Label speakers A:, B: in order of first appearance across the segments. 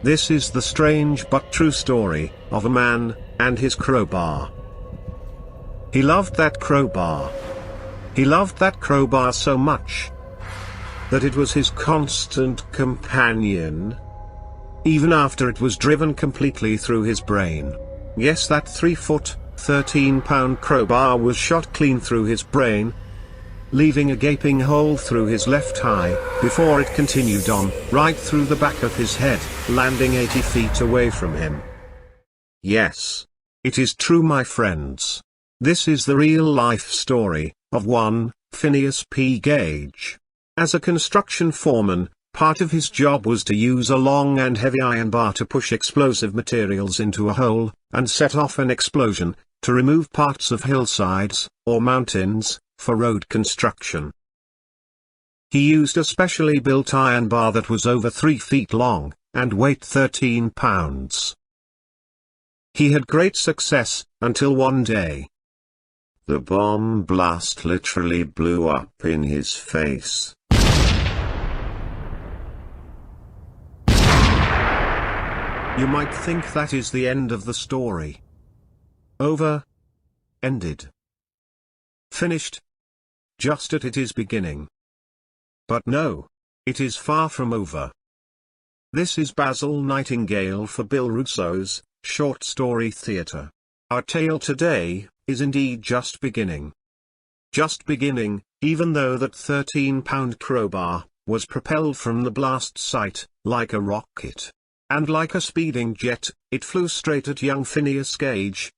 A: This is the strange but true story of a man and his crowbar. He loved that crowbar. He loved that crowbar so much that it was his constant companion, even after it was driven completely through his brain. Yes, that 3-foot, 13-pound crowbar was shot clean through his brain, leaving a gaping hole through his left eye, before it continued on, right through the back of his head, landing 80 feet away from him. Yes. It is true, my friends. This is the real-life story of one Phineas P. Gage. As a construction foreman, part of his job was to use a long and heavy iron bar to push explosive materials into a hole, and set off an explosion, to remove parts of hillsides, or mountains, for road construction. He used a specially built iron bar that was over 3 feet long, and weighed 13 pounds. He had great success, until one day, the bomb blast literally blew up in his face. You might think that is the end of the story. Over. Ended. Finished. Just at its beginning. But no. It is far from over. This is Basil Nightingale for Bill Russo's Short Story Theatre. Our tale today is indeed just beginning. Just beginning, even though that 13-pound crowbar was propelled from the blast site, like a rocket. And like a speeding jet, it flew straight at young Phineas Gage.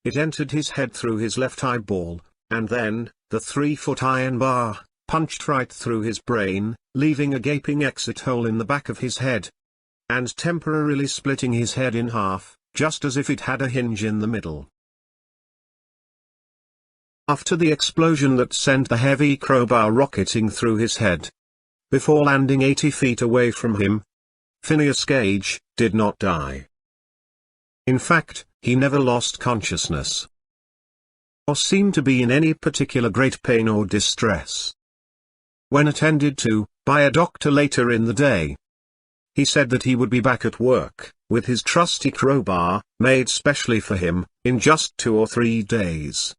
A: It entered his head through his left eyeball, and then, the 3-foot iron bar, punched right through his brain, leaving a gaping exit hole in the back of his head, and temporarily splitting his head in half, just as if it had a hinge in the middle. After the explosion that sent the heavy crowbar rocketing through his head, before landing 80 feet away from him, Phineas Gage did not die. In fact, he never lost consciousness, or seemed to be in any particular great pain or distress. When attended to by a doctor later in the day, he said that he would be back at work, with his trusty crowbar, made specially for him, in just 2 or 3 days.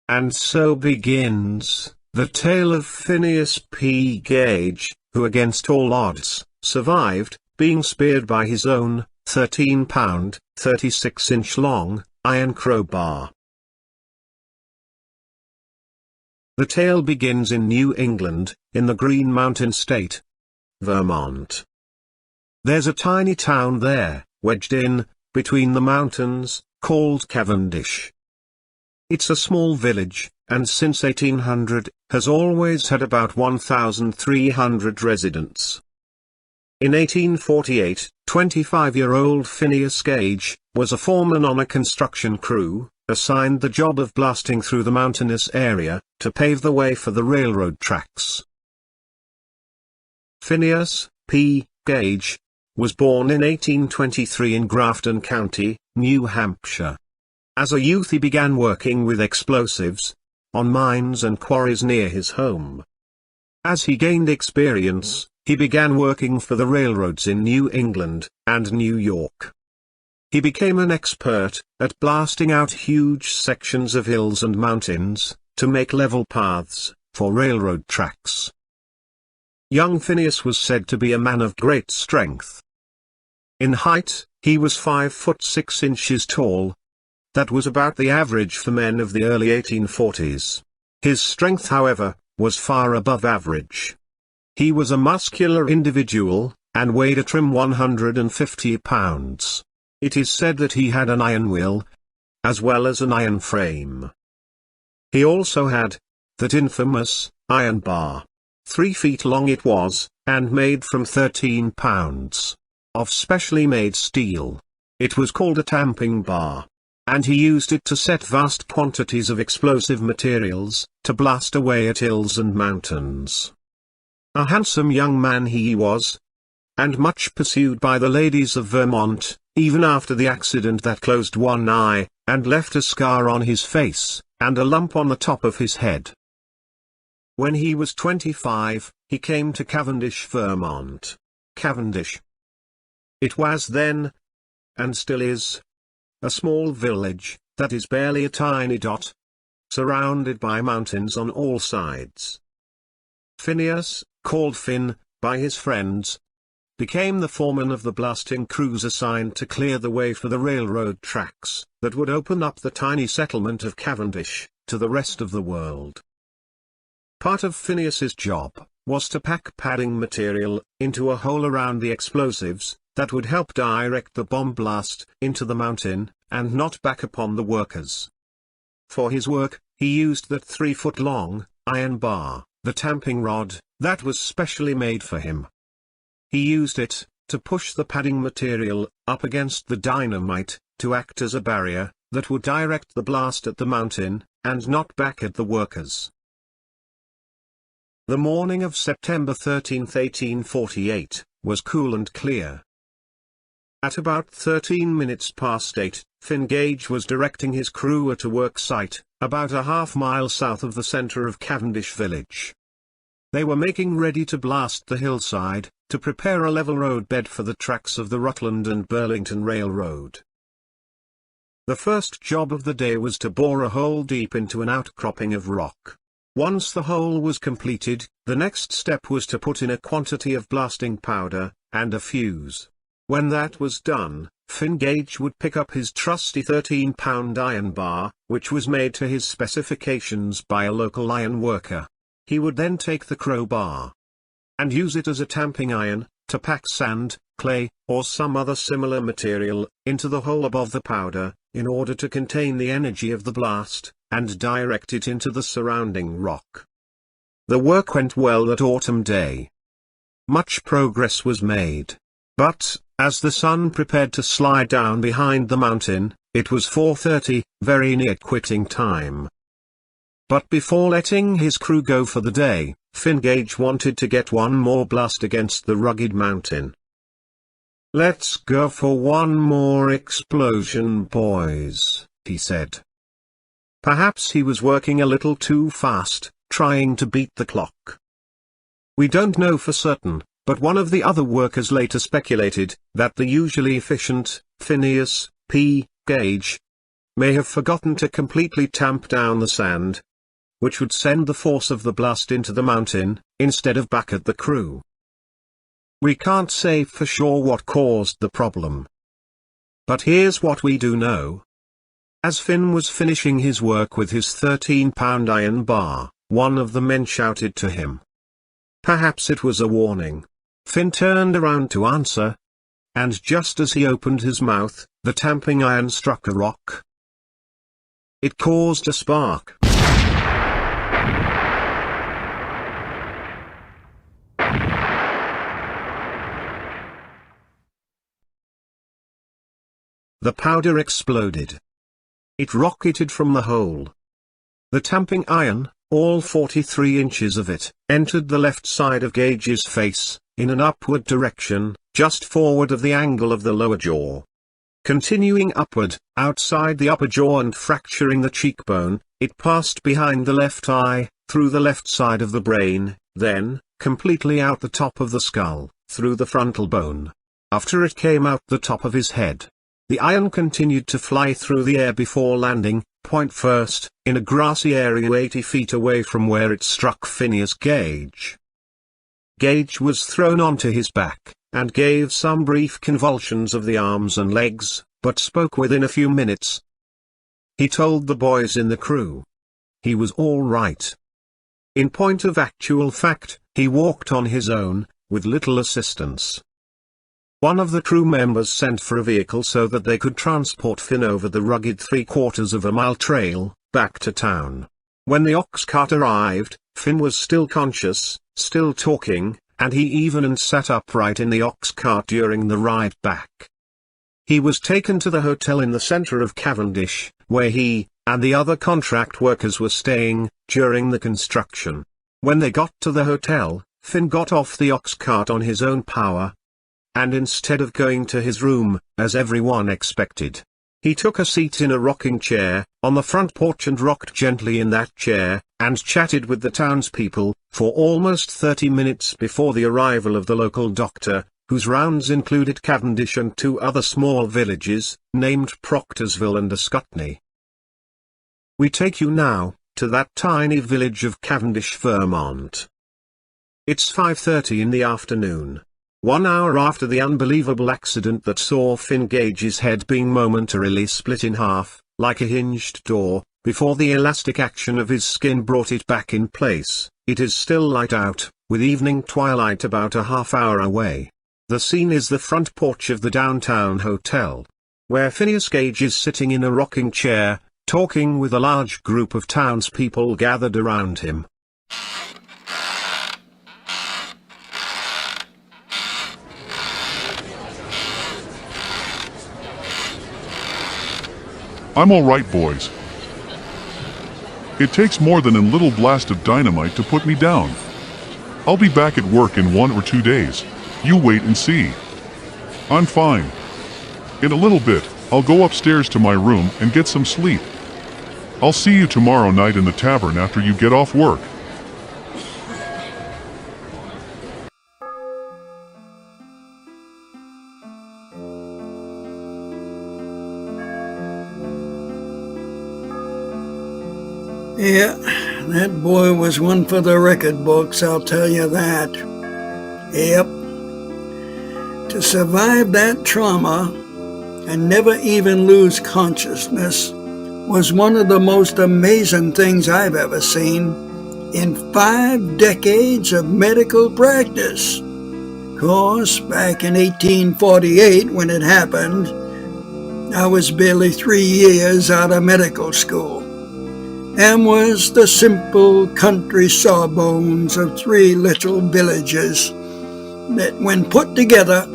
A: And so begins the tale of Phineas P. Gage, who against all odds, survived, being speared by his own, 13-pound, 36-inch long, iron crowbar. The tale begins in New England, in the Green Mountain State, Vermont. There's a tiny town there, wedged in, between the mountains, called Cavendish. It's a small village, and since 1800, has always had about 1,300 residents. In 1848, 25-year-old Phineas Gage was a foreman on a construction crew, assigned the job of blasting through the mountainous area, to pave the way for the railroad tracks. Phineas P. Gage was born in 1823 in Grafton County, New Hampshire. As a youth he began working with explosives, on mines and quarries near his home. As he gained experience, he began working for the railroads in New England and New York. He became an expert at blasting out huge sections of hills and mountains, to make level paths for railroad tracks. Young Phineas was said to be a man of great strength. In height, he was 5 foot 6 inches tall. That was about the average for men of the early 1840s. His strength, however, was far above average. He was a muscular individual, and weighed a trim 150 pounds. It is said that he had an iron will, as well as an iron frame. He also had that infamous iron bar. 3 feet long it was, and made from 13 pounds of specially made steel. It was called a tamping bar, and he used it to set vast quantities of explosive materials, to blast away at hills and mountains. A handsome young man he was, and much pursued by the ladies of Vermont, even after the accident that closed one eye, and left a scar on his face, and a lump on the top of his head. When he was 25, he came to Cavendish, Vermont. Cavendish. It was then, and still is, a small village, that is barely a tiny dot, surrounded by mountains on all sides. Phineas, called Finn, by his friends, became the foreman of the blasting crews assigned to clear the way for the railroad tracks that would open up the tiny settlement of Cavendish to the rest of the world. Part of Phineas's job was to pack padding material into a hole around the explosives that would help direct the bomb blast into the mountain and not back upon the workers. For his work, he used that 3-foot-long iron bar, the tamping rod, that was specially made for him. He used it to push the padding material up against the dynamite, to act as a barrier that would direct the blast at the mountain, and not back at the workers. The morning of September 13, 1848, was cool and clear. At about 13 minutes past 8, Finn Gage was directing his crew at a work site, about a half-mile south of the center of Cavendish village. They were making ready to blast the hillside, to prepare a level road bed for the tracks of the Rutland and Burlington Railroad. The first job of the day was to bore a hole deep into an outcropping of rock. Once the hole was completed, the next step was to put in a quantity of blasting powder, and a fuse. When that was done, Finn Gage would pick up his trusty 13-pound iron bar, which was made to his specifications by a local iron worker. He would then take the crowbar and use it as a tamping iron, to pack sand, clay, or some other similar material, into the hole above the powder, in order to contain the energy of the blast, and direct it into the surrounding rock. The work went well that autumn day. Much progress was made. But, as the sun prepared to slide down behind the mountain, it was 4:30, very near quitting time. But before letting his crew go for the day, Finn Gage wanted to get one more blast against the rugged mountain. "Let's go for one more explosion, boys," he said. Perhaps he was working a little too fast, trying to beat the clock. We don't know for certain, but one of the other workers later speculated that the usually efficient Phineas P. Gage may have forgotten to completely tamp down the sand, which would send the force of the blast into the mountain, instead of back at the crew. We can't say for sure what caused the problem. But here's what we do know. As Finn was finishing his work with his 13-pound iron bar, one of the men shouted to him. Perhaps it was a warning. Finn turned around to answer, and just as he opened his mouth, the tamping iron struck a rock. It caused a spark. The powder exploded. It rocketed from the hole. The tamping iron, all 43 inches of it, entered the left side of Gage's face, in an upward direction, just forward of the angle of the lower jaw. Continuing upward, outside the upper jaw and fracturing the cheekbone, it passed behind the left eye, through the left side of the brain, then, completely out the top of the skull, through the frontal bone. After it came out the top of his head. The iron continued to fly through the air before landing, point first, in a grassy area 80 feet away from where it struck Phineas Gage. Gage was thrown onto his back, and gave some brief convulsions of the arms and legs, but spoke within a few minutes. He told the boys in the crew he was all right. In point of actual fact, he walked on his own, with little assistance. One of the crew members sent for a vehicle so that they could transport Finn over the rugged 3/4-mile trail, back to town. When the ox cart arrived, Finn was still conscious, still talking, and he even sat upright in the ox cart during the ride back. He was taken to the hotel in the center of Cavendish, where he and the other contract workers were staying during the construction. When they got to the hotel, Finn got off the ox cart on his own power, and instead of going to his room, as everyone expected, he took a seat in a rocking chair, on the front porch and rocked gently in that chair, and chatted with the townspeople, for almost 30 minutes before the arrival of the local doctor, whose rounds included Cavendish and 2 other small villages, named Proctorsville and Ascutney. We take you now, to that tiny village of Cavendish, Vermont. It's 5:30 in the afternoon. 1 hour after the unbelievable accident that saw Finn Gage's head being momentarily split in half, like a hinged door, before the elastic action of his skin brought it back in place. It is still light out, with evening twilight about a half hour away. The scene is the front porch of the downtown hotel, where Phineas Gage is sitting in a rocking chair, talking with a large group of townspeople gathered around him.
B: I'm all right, boys. It takes more than a little blast of dynamite to put me down. I'll be back at work in 1 or 2 days. You wait and see. I'm fine. In a little bit, I'll go upstairs to my room and get some sleep. I'll see you tomorrow night in the tavern after you get off work.
C: Yeah, that boy was one for the record books, I'll tell you that. Yep. To survive that trauma and never even lose consciousness was one of the most amazing things I've ever seen in 5 decades of medical practice. Of course, back in 1848 when it happened, I was barely 3 years out of medical school and was the simple country sawbones of 3 little villages that, when put together,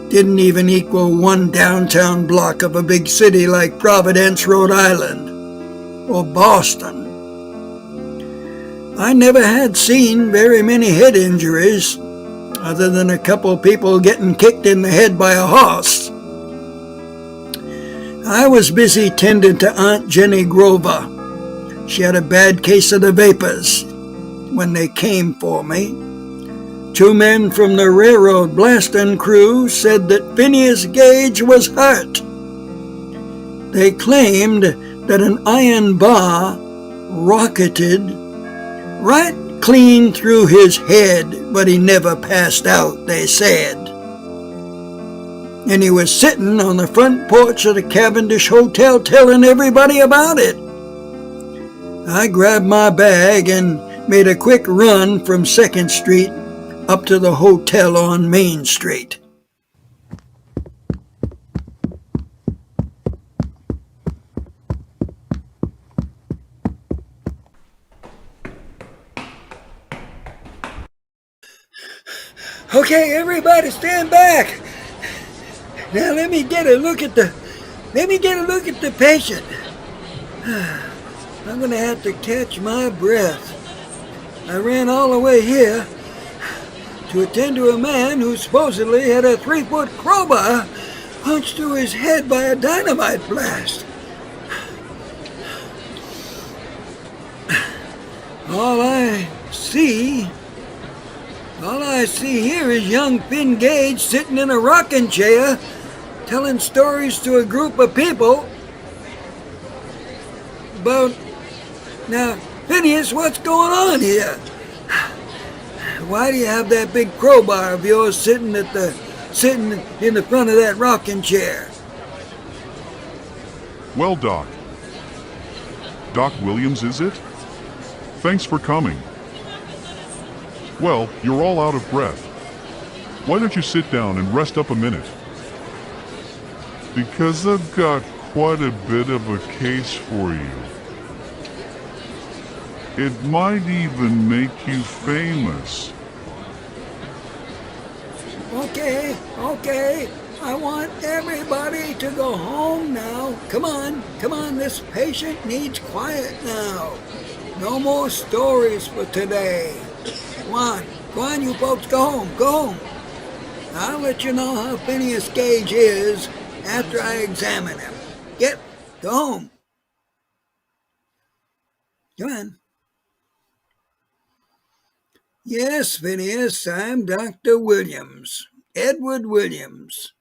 C: didn't even equal 1 downtown block of a big city like Providence, Rhode Island, or Boston. I never had seen very many head injuries, other than a couple people getting kicked in the head by a horse. I was busy tending to Aunt Jenny Grover. She had a bad case of the vapors when they came for me. 2 men from the railroad blasting crew said that Phineas Gage was hurt. They claimed that an iron bar rocketed right clean through his head, but he never passed out, they said. And he was sitting on the front porch of the Cavendish Hotel telling everybody about it. I grabbed my bag and made a quick run from 2nd Street up to the hotel on Main Street. Okay, everybody stand back. Now let me get a look at the patient. I'm going to have to catch my breath. I ran all the way here to attend to a man who supposedly had a 3-foot crowbar punched through his head by a dynamite blast. All I see here is young Finn Gage sitting in a rocking chair telling stories to a group of people about... Now, Phineas, what's going on here? Why do you have that big crowbar of yours sitting in the front of that rocking chair?
B: Well, Doc. Doc Williams, is it? Thanks for coming. Well, you're all out of breath. Why don't you sit down and rest up a minute? Because I've got quite a bit of a case for you. It might even make you famous.
C: Okay. I want everybody to go home now. Come on. This patient needs quiet now. No more stories for today. Go on, you folks, go home. I'll let you know how Phineas Gage is after I examine him. Go home. Come on. Yes, Phineas, I'm Dr. Williams. Edward Williams.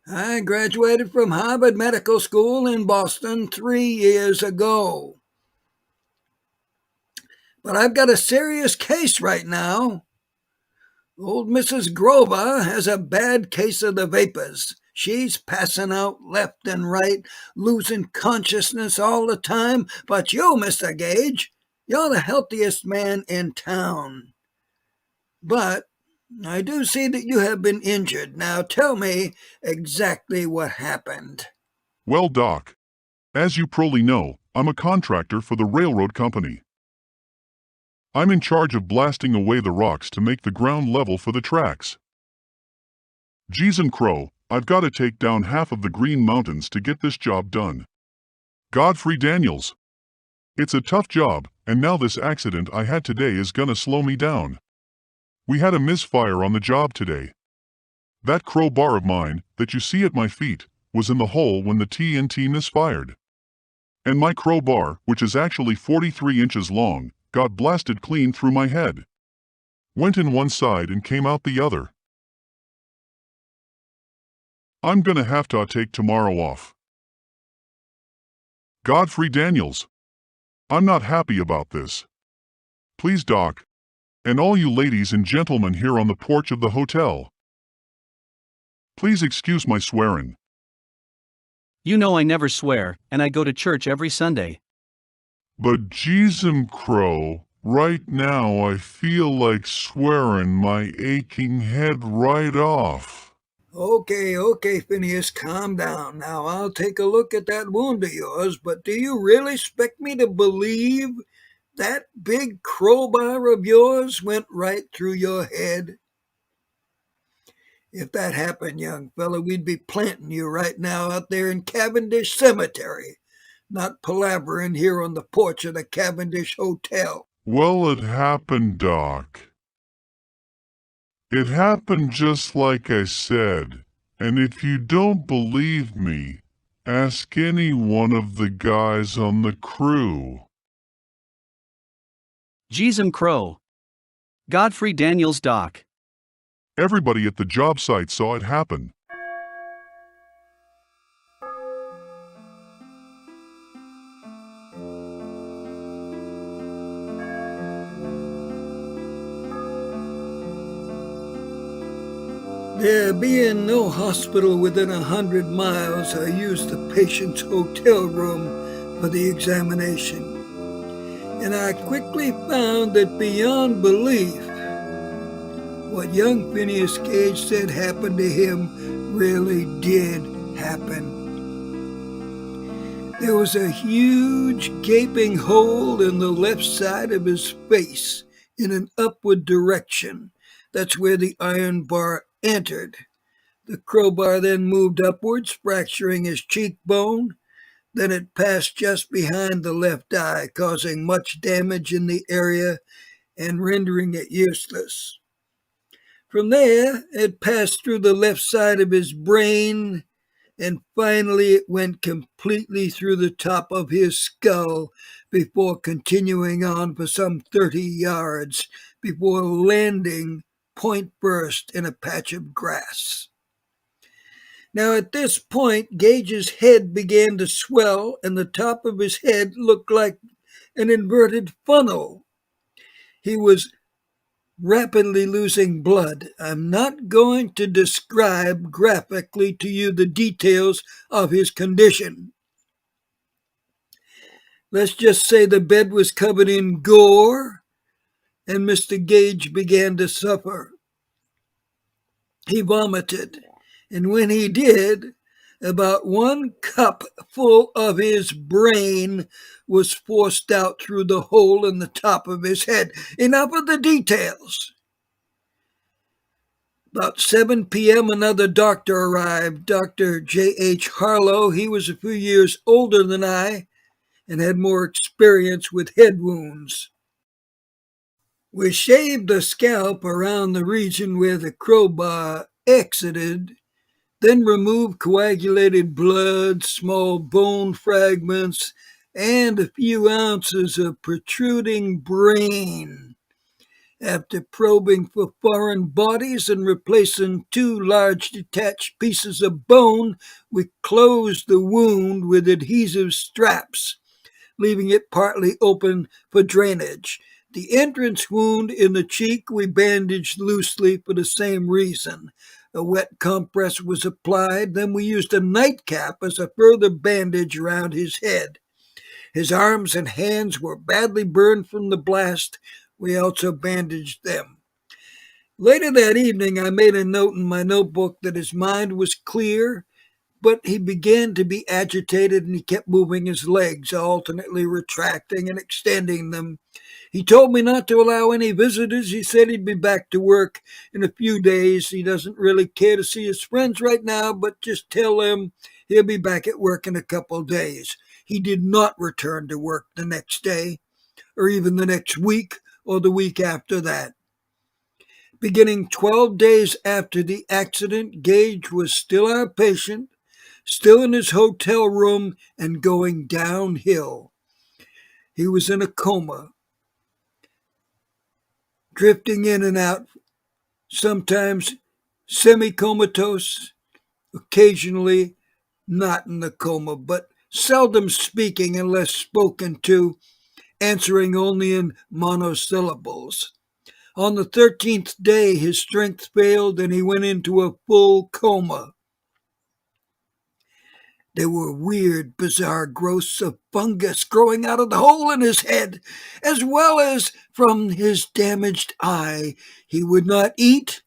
C: I graduated from Harvard Medical School in Boston 3 years ago. But I've got a serious case right now. Old Mrs. Grover has a bad case of the vapors. She's passing out left and right, losing consciousness all the time. But you, Mr. Gage, you're the healthiest man in town. But I do see that you have been injured. Now tell me exactly what happened.
B: Well, Doc, as you probably know, I'm a contractor for the railroad company. I'm in charge of blasting away the rocks to make the ground level for the tracks. Geez and Crow, I've got to take down half of the Green Mountains to get this job done. Godfrey Daniels. It's a tough job, and now this accident I had today is gonna slow me down. We had a misfire on the job today. That crowbar of mine, that you see at my feet, was in the hole when the TNT misfired. And my crowbar, which is actually 43 inches long, got blasted clean through my head. Went in one side and came out the other. I'm gonna have to take tomorrow off. Godfrey Daniels. I'm not happy about this. Please, Doc, and all you ladies and gentlemen here on the porch of the hotel, please excuse my swearing.
D: You know I never swear, and I go to church every Sunday.
B: But geez and Crow, right now I feel like swearing my aching head right off.
C: Okay, Phineas, calm down. Now I'll take a look at that wound of yours, but do you really expect me to believe that big crowbar of yours went right through your head? If that happened, young fella, we'd be planting you right now out there in Cavendish Cemetery, not palavering here on the porch of the Cavendish Hotel.
B: Well, it happened, Doc. It happened just like I said, and if you don't believe me, ask any one of the guys on the crew.
D: Geez and Crow. Godfrey Daniels, Doc.
B: Everybody at the job site saw it happen.
C: There being no hospital within 100 miles, I used the patient's hotel room for the examination. And I quickly found that beyond belief, what young Phineas Gage said happened to him really did happen. There was a huge gaping hole in the left side of his face in an upward direction. That's where the iron bar entered. The crowbar then moved upwards, fracturing his cheekbone. Then it passed just behind the left eye, causing much damage in the area and rendering it useless. From there, it passed through the left side of his brain, and finally it went completely through the top of his skull before continuing on for some 30 yards before landing point first in a patch of grass. Now at this point, Gage's head began to swell and the top of his head looked like an inverted funnel. He was rapidly losing blood. I'm not going to describe graphically to you the details of his condition. Let's just say the bed was covered in gore and Mr. Gage began to suffer. He vomited, and when he did, about 1 cup full of his brain was forced out through the hole in the top of his head. Enough of the details. About 7 p.m., another doctor arrived, Dr. J.H. Harlow. He was a few years older than I and had more experience with head wounds. We shaved the scalp around the region where the crowbar exited, then removed coagulated blood, small bone fragments, and a few ounces of protruding brain. After probing for foreign bodies and replacing 2 large detached pieces of bone, we closed the wound with adhesive straps, leaving it partly open for drainage. The entrance wound in the cheek we bandaged loosely for the same reason. A wet compress was applied, then we used a nightcap as a further bandage around his head. His arms and hands were badly burned from the blast. We also bandaged them. Later that evening, I made a note in my notebook that his mind was clear, but he began to be agitated and he kept moving his legs, alternately retracting and extending them. He told me not to allow any visitors. He said he'd be back to work in a few days. He doesn't really care to see his friends right now, but just tell them he'll be back at work in a couple of days. He did not return to work the next day, or even the next week, or the week after that. Beginning 12 days after the accident, Gage was still our patient, still in his hotel room and going downhill. He was in a coma, drifting in and out, sometimes semi-comatose, occasionally not in the coma, but seldom speaking unless spoken to, answering only in monosyllables. On the 13th day, his strength failed and he went into a full coma. There were weird, bizarre growths of fungus growing out of the hole in his head, as well as from his damaged eye. He would not eat.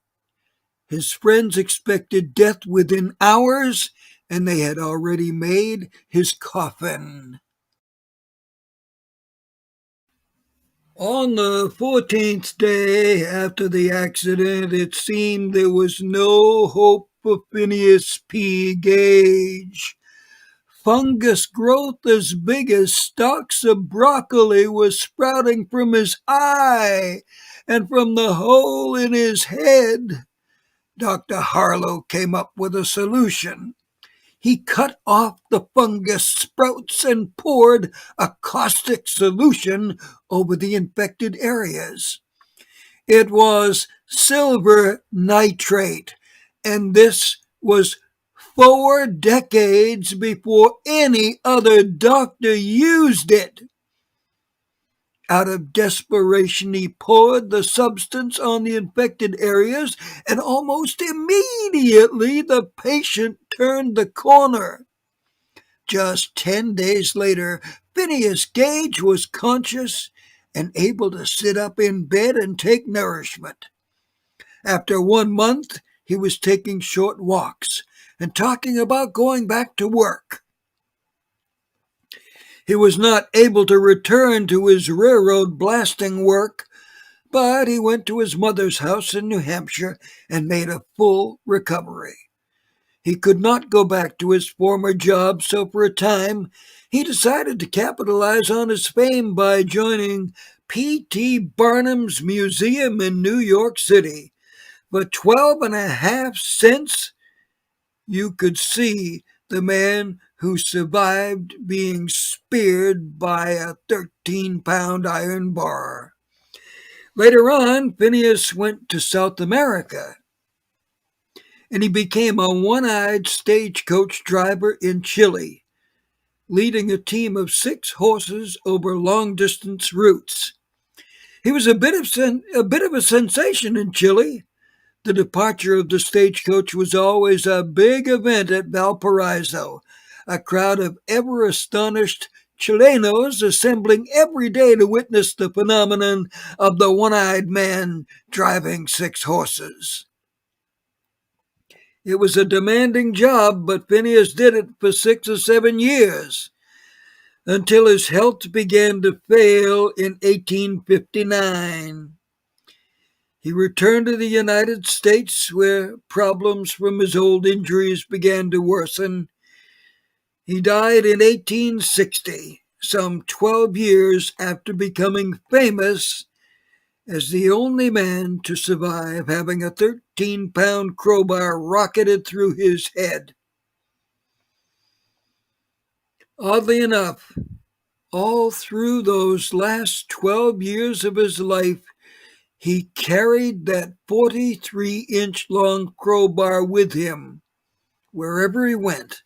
C: His friends expected death within hours, and they had already made his coffin. On the 14th day after the accident, it seemed there was no hope for Phineas P. Gage. Fungus growth as big as stalks of broccoli was sprouting from his eye and from the hole in his head. Dr. Harlow came up with a solution. He cut off the fungus sprouts and poured a caustic solution over the infected areas. It was silver nitrate, and this was 4 decades before any other doctor used it. Out of desperation, he poured the substance on the infected areas, and almost immediately the patient turned the corner. Just 10 days later, Phineas Gage was conscious and able to sit up in bed and take nourishment. After 1 month, he was taking short walks and talking about going back to work. He was not able to return to his railroad blasting work, but he went to his mother's house in New Hampshire and made a full recovery. He could not go back to his former job, so for a time, he decided to capitalize on his fame by joining P.T. Barnum's museum in New York City. For 12.5 cents, you could see the man who survived being speared by a 13-pound iron bar. Later on, Phineas went to South America, and he became a one-eyed stagecoach driver in Chile, leading a team of 6 horses over long-distance routes. He was a bit of a sensation in Chile. The departure of the stagecoach was always a big event at Valparaiso, a crowd of ever-astonished Chilenos assembling every day to witness the phenomenon of the one-eyed man driving 6 horses. It was a demanding job, but Phineas did it for 6 or 7 years, until his health began to fail in 1859. He returned to the United States, where problems from his old injuries began to worsen. He died in 1860, some 12 years after becoming famous as the only man to survive having a 13-pound crowbar rocketed through his head. Oddly enough, all through those last 12 years of his life, He carried that 43-inch long crowbar with him wherever he went,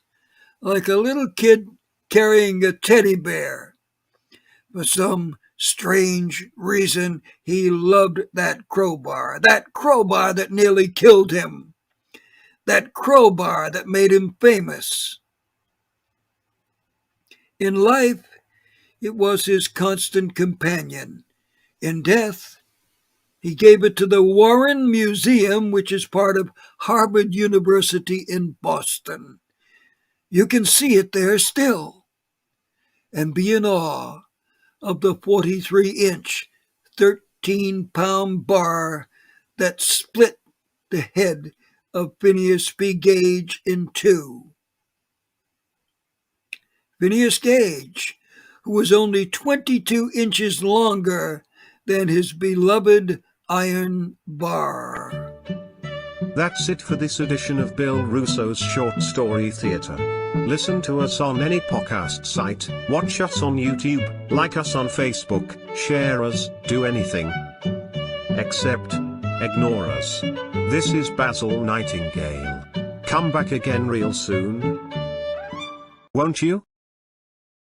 C: like a little kid carrying a teddy bear. For some strange reason, he loved that crowbar that nearly killed him, that crowbar that made him famous. In life, it was his constant companion. In death, he gave it to the Warren Museum, which is part of Harvard University in Boston. You can see it there still, and be in awe of the 43-inch, 13-pound bar that split the head of Phineas P. Gage in two. Phineas Gage, who was only 22 inches longer than his beloved iron bar.
A: That's it for this edition of Bill Russo's Short Story Theatre. Listen to us on any podcast site, watch us on YouTube, like us on Facebook, share us, do anything except ignore us. This is Basil Nightingale. Come back again real soon, won't you?